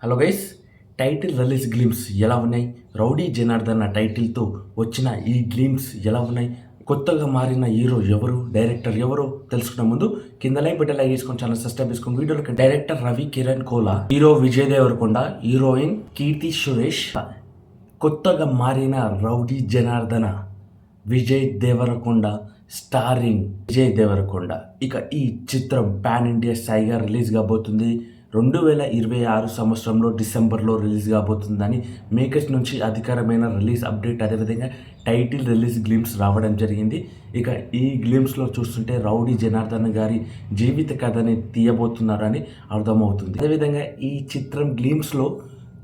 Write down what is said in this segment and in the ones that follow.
Hello guys, title release glimpse ఎలా ఉన్నాయి? Rowdy Janardhan టైటిల్తో వచ్చిన ఈ గ్లిమ్స్ ఎలా ఉన్నాయి? కొత్తగా మారిన హీరో ఎవరు, డైరెక్టర్ ఎవరు తెలుసుకున్న ముందు కింద లైక్ బటన్ లైక్ చేసుకొని ఛానల్ సబ్స్క్రైబ్ చేసుకొని వీడియోలో director Ravi Kiran Kola, hero Vijay Deverakonda, heroine Keerthy Suresh. కొత్తగా మారిన రౌడీ జనార్దన విజయ్ దేవరకొండ స్టారింగ్ విజయ్ దేవరకొండ. ఇక ఈ చిత్రం పాన్ ఇండియా స్థాయిగా రిలీజ్ కాబోతుంది. 2026 సంవత్సరంలో డిసెంబర్లో రిలీజ్ కాబోతుందని మేకర్స్ నుంచి అధికారమైన రిలీజ్ అప్డేట్, అదేవిధంగా టైటిల్ రిలీజ్ గ్లిమ్స్ రావడం జరిగింది. ఇక ఈ గ్లిమ్స్లో చూస్తుంటే రౌడీ జనార్దన్ గారి జీవిత కథని తీయబోతున్నారని అర్థమవుతుంది. అదేవిధంగా ఈ చిత్రం గ్లిమ్స్లో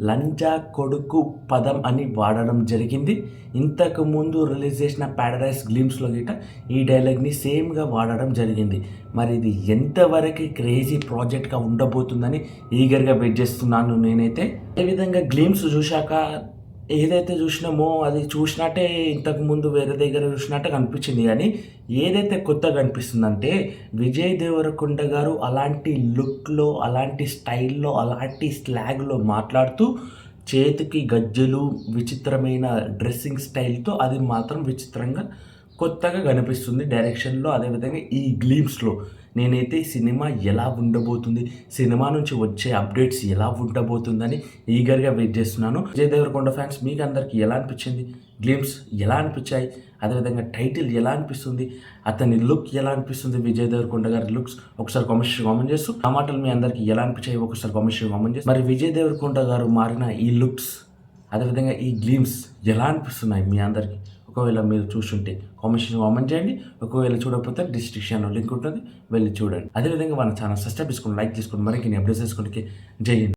లంజా కొడుకు పదం అని వాడడం జరిగింది. ఇంతకు ముందు రిలీజ్ చేసిన ప్యారడైస్ గ్లిమ్స్లో గిట ఈ డైలాగ్ని సేమ్గా వాడడం జరిగింది. మరి ఇది ఎంతవరకు క్రేజీ ప్రాజెక్ట్గా ఉండబోతుందని ఈగర్గా వెయిట్ చేస్తున్నాను నేనైతే. అదేవిధంగా గ్లిమ్స్ చూశాక ఏదైతే చూసినామో అది చూసినట్టే ఇంతకు ముందు వేరే దగ్గర చూసినట్టే కనిపించింది, కానీ ఏదైతే కొత్తగా కనిపిస్తుందంటే విజయ్ దేవరకొండ గారు అలాంటి లుక్లో, అలాంటి స్టైల్లో, అలాంటి స్లాగ్లో మాట్లాడుతూ చేతికి గజ్జెలు, విచిత్రమైన డ్రెస్సింగ్ స్టైల్తో అది మాత్రం విచిత్రంగా కొత్తగా కనిపిస్తుంది డైరెక్షన్లో. అదేవిధంగా ఈ గ్లిమ్స్లో నేనైతే సినిమా ఎలా ఉండబోతుంది, సినిమా నుంచి వచ్చే అప్డేట్స్ ఎలా ఉండబోతుందని ఈగర్గా వెయిట్ చేస్తున్నాను. విజయ్ దేవరకొండ ఫ్యాన్స్ మీకు అందరికీ ఎలా అనిపించింది? గ్లిమ్స్ ఎలా అనిపించాయి? అదేవిధంగా టైటిల్ ఎలా అనిపిస్తుంది? అతని లుక్ ఎలా అనిపిస్తుంది? విజయ్ దేవరకొండ గారి లుక్స్ ఒకసారి కామెంట్ చేస్తూ ఆ మాటలు మీ అందరికీ ఎలా అనిపించాయి ఒకసారి కామెంట్ చేస్తూ, మరి విజయ్ దేవరకొండ గారు మారిన ఈ లుక్స్, అదేవిధంగా ఈ గ్లిమ్స్ ఎలా అనిపిస్తున్నాయి మీ అందరికీ? ఒకవేళ మీరు చూస్తుంటే కామెంట్ చేయండి. ఒకవేళ చూడకపోతే డిస్క్రిప్షన్లో లింక్ ఉంటుంది, వెళ్ళి చూడండి. అదేవిధంగా మన ఛానల్ సబ్స్క్రైబ్ చేసుకోండి, లైక్ చేసుకోండి, మరిన్ని అప్డేట్స్ చేసుకోండి. జై హింద్.